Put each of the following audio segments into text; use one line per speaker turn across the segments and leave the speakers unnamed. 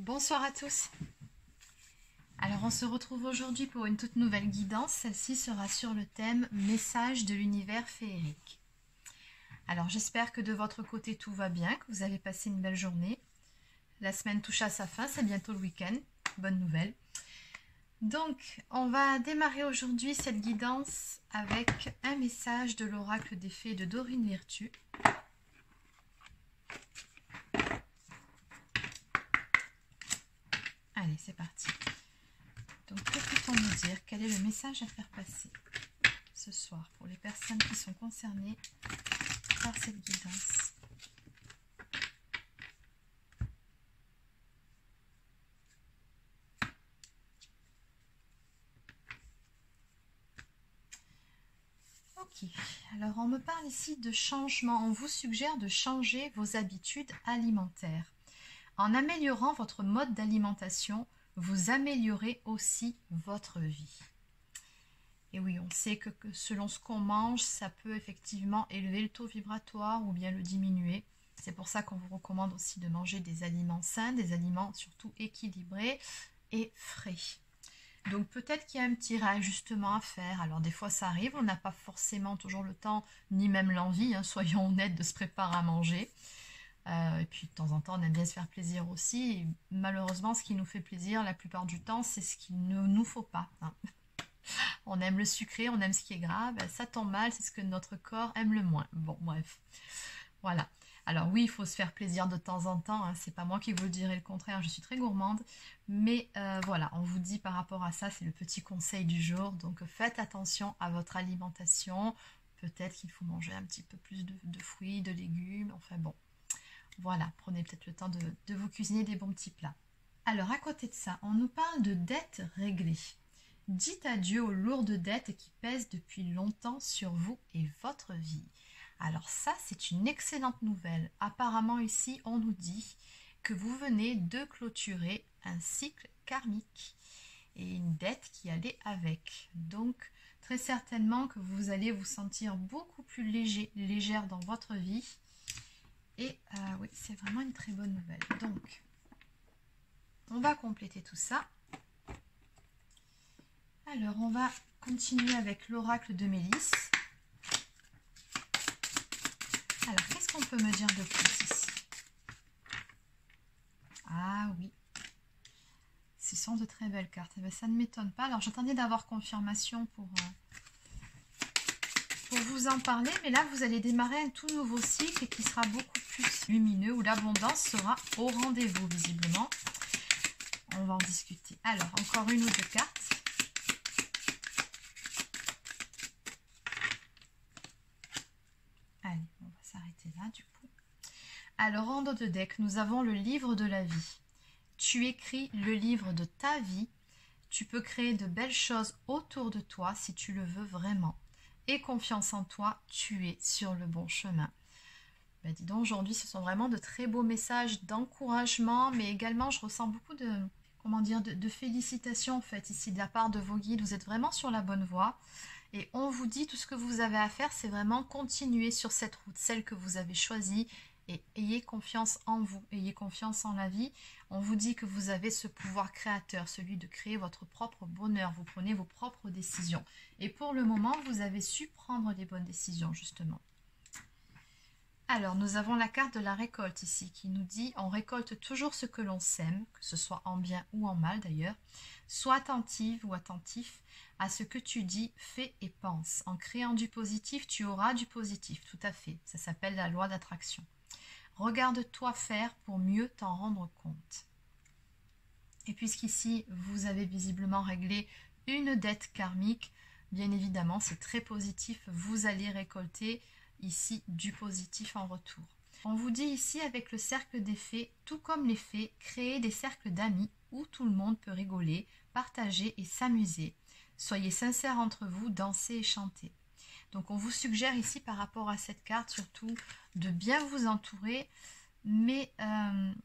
Bonsoir à tous. Alors on se retrouve aujourd'hui pour une toute nouvelle guidance. Celle-ci sera sur le thème message de l'univers féerique. Alors j'espère que de votre côté tout va bien, que vous avez passé une belle journée. La semaine touche à sa fin, c'est bientôt le week-end. Bonne nouvelle. Donc on va démarrer aujourd'hui cette guidance avec un message de l'oracle des fées de Dorine Virtue. Allez, c'est parti. Donc, que peut-on nous dire? Quel est le message à faire passer ce soir pour les personnes qui sont concernées par cette guidance? Ok, alors on me parle ici de changement. On vous suggère de changer vos habitudes alimentaires. En améliorant votre mode d'alimentation, vous améliorez aussi votre vie. Et oui, on sait que selon ce qu'on mange, ça peut effectivement élever le taux vibratoire ou bien le diminuer. C'est pour ça qu'on vous recommande aussi de manger des aliments sains, des aliments surtout équilibrés et frais. Donc peut-être qu'il y a un petit réajustement à faire. Alors des fois ça arrive, on n'a pas forcément toujours le temps, ni même l'envie, soyons honnêtes, de se préparer à manger. Et puis de temps en temps on aime bien se faire plaisir aussi. Et malheureusement ce qui nous fait plaisir la plupart du temps c'est ce qu'il ne nous faut pas. On aime le sucré, on aime ce qui est gras, ça tombe mal, c'est ce que notre corps aime le moins. Bon bref, voilà. Alors oui, il faut se faire plaisir de temps en temps, c'est pas moi qui vous le dirai le contraire, je suis très gourmande. Mais voilà, on vous dit par rapport à ça, c'est le petit conseil du jour. Donc faites attention à votre alimentation. Peut-être qu'il faut manger un petit peu plus de fruits, de légumes, enfin bon. Voilà, prenez peut-être le temps de vous cuisiner des bons petits plats. Alors à côté de ça, on nous parle de dettes réglées. Dites adieu aux lourdes dettes qui pèsent depuis longtemps sur vous et votre vie. Alors ça, c'est une excellente nouvelle. Apparemment ici, on nous dit que vous venez de clôturer un cycle karmique et une dette qui allait avec. Donc très certainement que vous allez vous sentir beaucoup plus légère dans votre vie. Et oui, c'est vraiment une très bonne nouvelle. Donc, on va compléter tout ça. Alors, on va continuer avec l'oracle de Mélisse. Alors, qu'est-ce qu'on peut me dire de plus ici? Ah oui, ce sont de très belles cartes. Eh bien, ça ne m'étonne pas. Alors, j'attendais d'avoir confirmation pour vous en parler. Mais là, vous allez démarrer un tout nouveau cycle qui sera beaucoup plus lumineux, où l'abondance sera au rendez-vous, visiblement. On va en discuter. Alors, encore une ou deux cartes. Allez, on va s'arrêter là, du coup. Alors, en dos de deck, nous avons le livre de la vie. Tu écris le livre de ta vie. Tu peux créer de belles choses autour de toi si tu le veux vraiment. Et confiance en toi, tu es sur le bon chemin. Ben, dis donc, aujourd'hui, ce sont vraiment de très beaux messages d'encouragement, mais également, je ressens beaucoup de félicitations, en fait, ici, de la part de vos guides. Vous êtes vraiment sur la bonne voie. Et on vous dit, tout ce que vous avez à faire, c'est vraiment continuer sur cette route, celle que vous avez choisie. Et ayez confiance en vous, ayez confiance en la vie. On vous dit que vous avez ce pouvoir créateur, celui de créer votre propre bonheur. Vous prenez vos propres décisions. Et pour le moment, vous avez su prendre les bonnes décisions, justement. Alors, nous avons la carte de la récolte ici qui nous dit on récolte toujours ce que l'on sème, que ce soit en bien ou en mal d'ailleurs. Sois attentive ou attentif à ce que tu dis, fais et pense. En créant du positif, tu auras du positif, tout à fait. Ça s'appelle la loi d'attraction. Regarde-toi faire pour mieux t'en rendre compte. Et puisqu'ici, vous avez visiblement réglé une dette karmique, bien évidemment, c'est très positif. Vous allez récolter ici du positif en retour. On vous dit ici avec le cercle des fées, tout comme les fées, créez des cercles d'amis où tout le monde peut rigoler, partager et s'amuser. Soyez sincères entre vous, dansez et chantez. Donc on vous suggère ici par rapport à cette carte surtout de bien vous entourer, mais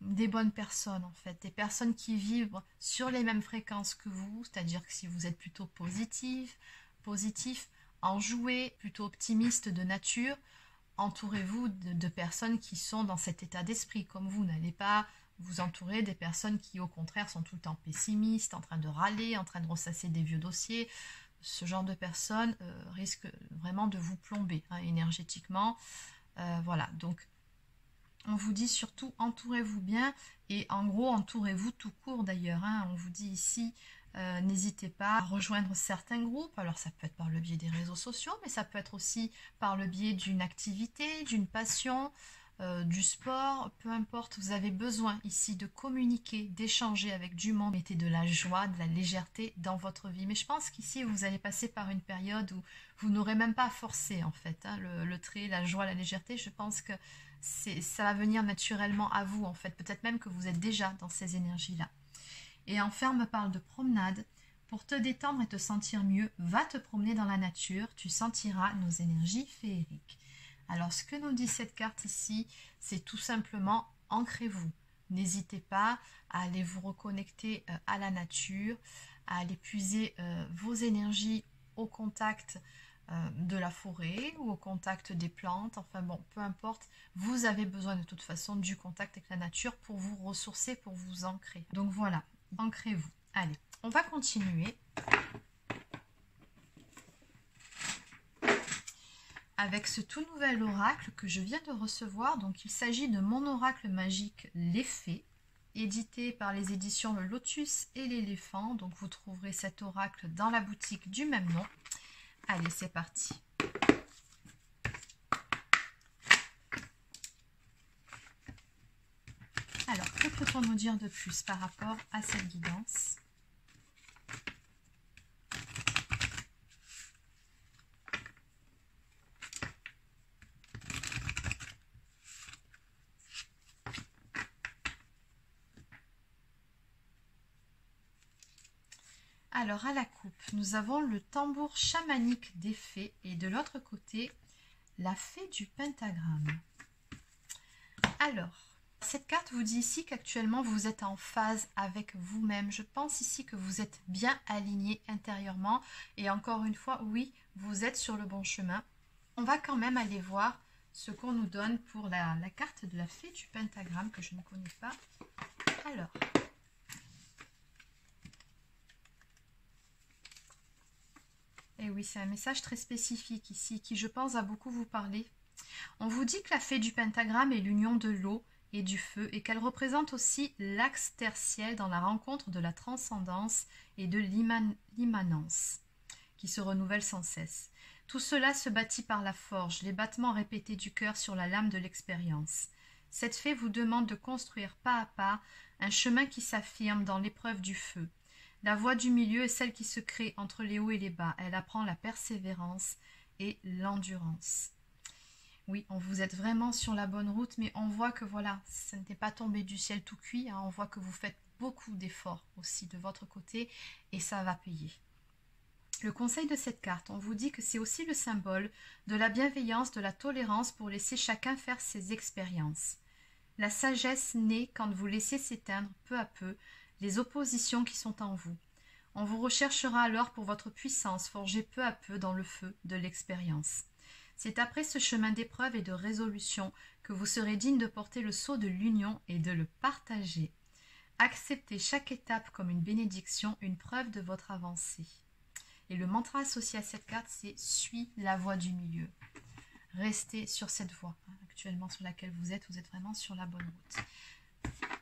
des bonnes personnes en fait, des personnes qui vivent sur les mêmes fréquences que vous, c'est-à-dire que si vous êtes plutôt positif, enjoué, plutôt optimiste de nature, entourez-vous de personnes qui sont dans cet état d'esprit comme vous. N'allez pas vous entourer des personnes qui, au contraire, sont tout le temps pessimistes, en train de râler, en train de ressasser des vieux dossiers. Ce genre de personnes risque vraiment de vous plomber hein, énergétiquement. Voilà, donc on vous dit surtout entourez-vous bien et en gros entourez-vous tout court d'ailleurs. Hein. On vous dit ici, n'hésitez pas à rejoindre certains groupes. Alors ça peut être par le biais des réseaux sociaux, mais ça peut être aussi par le biais d'une activité, d'une passion, du sport, peu importe. Vous avez besoin ici de communiquer, d'échanger avec du monde. Mettez de la joie, de la légèreté dans votre vie. Mais je pense qu'ici vous allez passer par une période où vous n'aurez même pas à forcer en fait. Hein, le trait, la joie, la légèreté, je pense que ça va venir naturellement à vous en fait. Peut-être même que vous êtes déjà dans ces énergies-là. Et enfin, on me parle de promenade. Pour te détendre et te sentir mieux, va te promener dans la nature. Tu sentiras nos énergies féeriques. Alors, ce que nous dit cette carte ici, c'est tout simplement ancrez-vous. N'hésitez pas à aller vous reconnecter à la nature, à aller puiser vos énergies au contact de la forêt ou au contact des plantes. Enfin bon, peu importe, vous avez besoin de toute façon du contact avec la nature pour vous ressourcer, pour vous ancrer. Donc voilà, ancrez-vous. Allez, on va continuer avec ce tout nouvel oracle que je viens de recevoir. Donc il s'agit de mon oracle magique Les Fées, édité par les éditions Le Lotus et l'Éléphant. Donc vous trouverez cet oracle dans la boutique du même nom. Allez, c'est parti. Alors, que peut-on nous dire de plus par rapport à cette guidance ? Alors, à la coupe, nous avons le tambour chamanique des fées et de l'autre côté, la fée du pentagramme. Alors, cette carte vous dit ici qu'actuellement, vous êtes en phase avec vous-même. Je pense ici que vous êtes bien aligné intérieurement. Et encore une fois, oui, vous êtes sur le bon chemin. On va quand même aller voir ce qu'on nous donne pour la carte de la fée du pentagramme que je ne connais pas. Alors... Et oui, c'est un message très spécifique ici qui, je pense, va beaucoup vous parler. On vous dit que la fée du pentagramme est l'union de l'eau et du feu et qu'elle représente aussi l'axe tertiel dans la rencontre de la transcendance et de l'immanence qui se renouvelle sans cesse. Tout cela se bâtit par la forge, les battements répétés du cœur sur la lame de l'expérience. Cette fée vous demande de construire pas à pas un chemin qui s'affirme dans l'épreuve du feu. La voie du milieu est celle qui se crée entre les hauts et les bas. Elle apprend la persévérance et l'endurance. Oui, vous êtes vraiment sur la bonne route, mais on voit que voilà, ça n'était pas tombé du ciel tout cuit. Hein. On voit que vous faites beaucoup d'efforts aussi de votre côté et ça va payer. Le conseil de cette carte, on vous dit que c'est aussi le symbole de la bienveillance, de la tolérance pour laisser chacun faire ses expériences. La sagesse naît quand vous laissez s'éteindre peu à peu les oppositions qui sont en vous. On vous recherchera alors pour votre puissance forgée peu à peu dans le feu de l'expérience. C'est après ce chemin d'épreuve et de résolution que vous serez digne de porter le sceau de l'union et de le partager. Acceptez chaque étape comme une bénédiction, une preuve de votre avancée. Et le mantra associé à cette carte, c'est « Suis la voie du milieu ». Restez sur cette voie actuellement sur laquelle vous êtes vraiment sur la bonne route.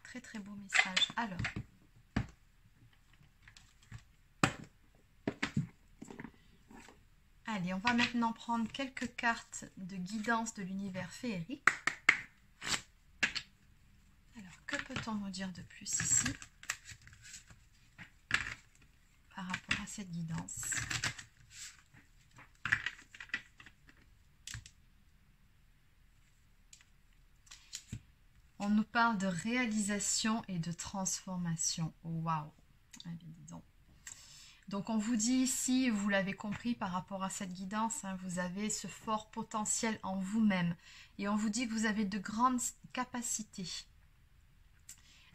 Très très beau message. Alors, allez, on va maintenant prendre quelques cartes de guidance de l'univers féerique. Alors, que peut-on nous dire de plus ici par rapport à cette guidance ? On nous parle de réalisation et de transformation. Waouh! Eh bien, dis donc. Donc on vous dit ici, vous l'avez compris par rapport à cette guidance, hein, vous avez ce fort potentiel en vous-même. Et on vous dit que vous avez de grandes capacités.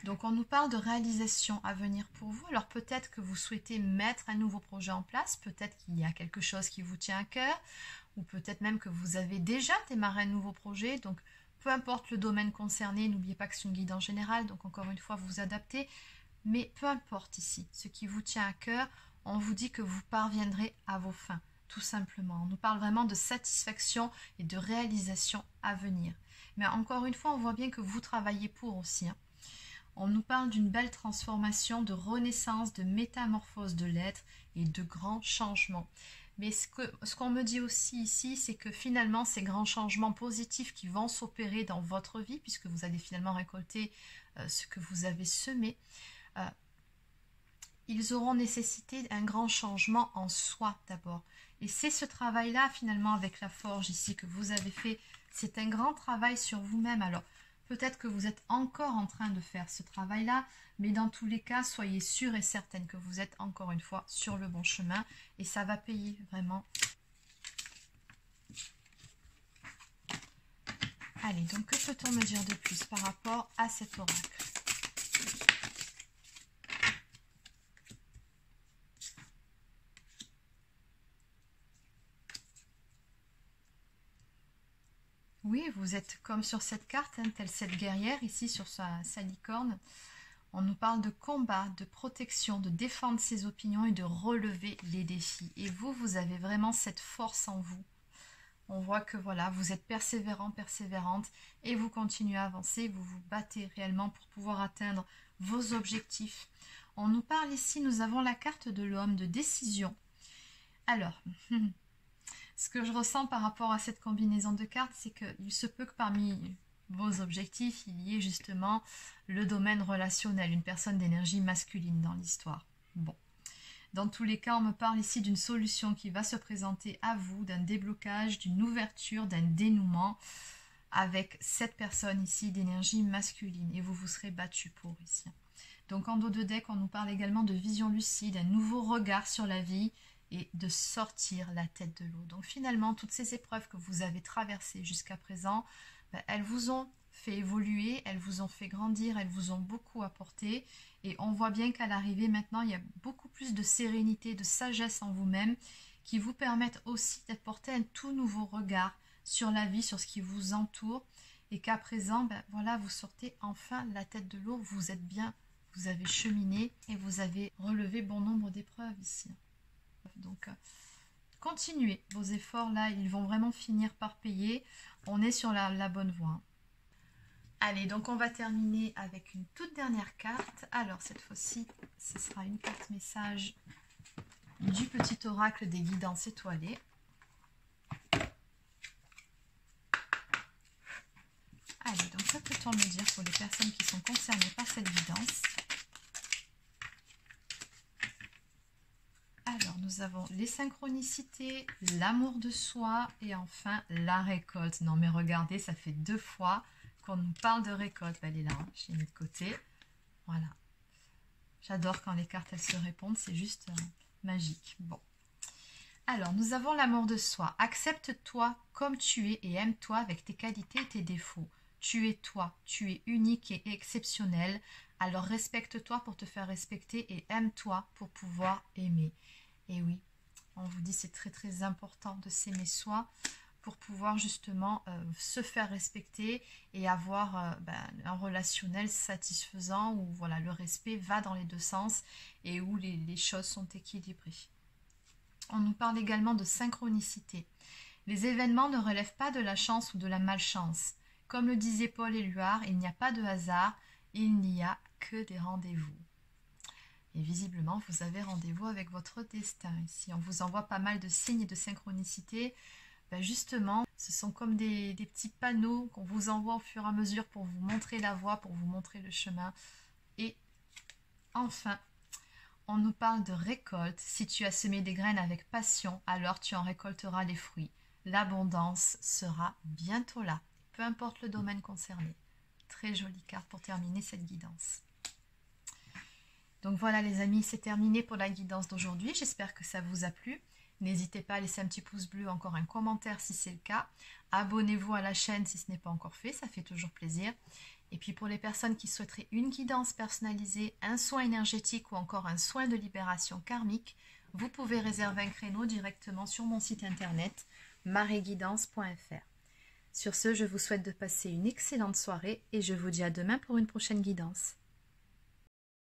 Donc on nous parle de réalisation à venir pour vous. Alors peut-être que vous souhaitez mettre un nouveau projet en place, peut-être qu'il y a quelque chose qui vous tient à cœur, ou peut-être même que vous avez déjà démarré un nouveau projet. Donc peu importe le domaine concerné, n'oubliez pas que c'est une guidance générale, donc encore une fois, vous vous adaptez. Mais peu importe ici, ce qui vous tient à cœur, on vous dit que vous parviendrez à vos fins, tout simplement. On nous parle vraiment de satisfaction et de réalisation à venir. Mais encore une fois, on voit bien que vous travaillez pour aussi. On nous parle d'une belle transformation, de renaissance, de métamorphose de l'être et de grands changements. Mais ce qu'on me dit aussi ici, c'est que finalement, ces grands changements positifs qui vont s'opérer dans votre vie, puisque vous allez finalement récolter ce que vous avez semé, ils auront nécessité un grand changement en soi d'abord. Et c'est ce travail-là finalement avec la forge ici que vous avez fait. C'est un grand travail sur vous-même. Alors peut-être que vous êtes encore en train de faire ce travail-là, mais dans tous les cas, soyez sûrs et certaines que vous êtes encore une fois sur le bon chemin et ça va payer vraiment. Allez, donc que peut-on me dire de plus par rapport à cet oracle ? Oui, vous êtes comme sur cette carte, hein, telle cette guerrière ici sur sa licorne. On nous parle de combat, de protection, de défendre ses opinions et de relever les défis. Et vous, vous avez vraiment cette force en vous. On voit que voilà, vous êtes persévérant, persévérante et vous continuez à avancer, vous vous battez réellement pour pouvoir atteindre vos objectifs. On nous parle ici, nous avons la carte de l'homme de décision. Alors, ce que je ressens par rapport à cette combinaison de cartes, c'est qu'il se peut que parmi vos objectifs, il y ait justement le domaine relationnel, une personne d'énergie masculine dans l'histoire. Bon. Dans tous les cas, on me parle ici d'une solution qui va se présenter à vous, d'un déblocage, d'une ouverture, d'un dénouement avec cette personne ici d'énergie masculine. Et vous vous serez battu pour ici. Donc en dos de deck, on nous parle également de vision lucide, un nouveau regard sur la vie et de sortir la tête de l'eau. Donc finalement, toutes ces épreuves que vous avez traversées jusqu'à présent, elles vous ont fait évoluer, elles vous ont fait grandir, elles vous ont beaucoup apporté. Et on voit bien qu'à l'arrivée, maintenant, il y a beaucoup plus de sérénité, de sagesse en vous-même qui vous permettent aussi d'apporter un tout nouveau regard sur la vie, sur ce qui vous entoure. Et qu'à présent, voilà, vous sortez enfin la tête de l'eau, vous êtes bien, vous avez cheminé et vous avez relevé bon nombre d'épreuves ici. Donc, continuez vos efforts là, ils vont vraiment finir par payer. On est sur la bonne voie. Allez, donc on va terminer avec une toute dernière carte. Alors, cette fois-ci, ce sera une carte message du petit oracle des guidances étoilées. Allez, donc que peut-on me dire pour les personnes qui sont concernées par cette guidance ? Alors, nous avons les synchronicités, l'amour de soi et enfin la récolte. Non mais regardez, ça fait 2 fois qu'on nous parle de récolte. Elle est là, je l'ai mis de côté. Voilà. J'adore quand les cartes elles se répondent, c'est juste magique. Bon. Alors, nous avons l'amour de soi. Accepte-toi comme tu es et aime-toi avec tes qualités et tes défauts. Tu es toi, tu es unique et exceptionnel. Alors respecte-toi pour te faire respecter et aime-toi pour pouvoir aimer. Et oui, on vous dit c'est très très important de s'aimer soi pour pouvoir justement se faire respecter et avoir un relationnel satisfaisant où voilà, le respect va dans les 2 sens et où les choses sont équilibrées. On nous parle également de synchronicité. Les événements ne relèvent pas de la chance ou de la malchance. Comme le disait Paul Éluard, il n'y a pas de hasard, il n'y a que des rendez-vous. Et visiblement, vous avez rendez-vous avec votre destin ici. On vous envoie pas mal de signes de synchronicité. Justement, ce sont comme des petits panneaux qu'on vous envoie au fur et à mesure pour vous montrer la voie, pour vous montrer le chemin. Et enfin, on nous parle de récolte. Si tu as semé des graines avec passion, alors tu en récolteras les fruits. L'abondance sera bientôt là, peu importe le domaine concerné. Très jolie carte pour terminer cette guidance. Donc voilà les amis, c'est terminé pour la guidance d'aujourd'hui. J'espère que ça vous a plu. N'hésitez pas à laisser un petit pouce bleu, encore un commentaire si c'est le cas. Abonnez-vous à la chaîne si ce n'est pas encore fait, ça fait toujours plaisir. Et puis pour les personnes qui souhaiteraient une guidance personnalisée, un soin énergétique ou encore un soin de libération karmique, vous pouvez réserver un créneau directement sur mon site internet maréguidance.fr. Sur ce, je vous souhaite de passer une excellente soirée et je vous dis à demain pour une prochaine guidance.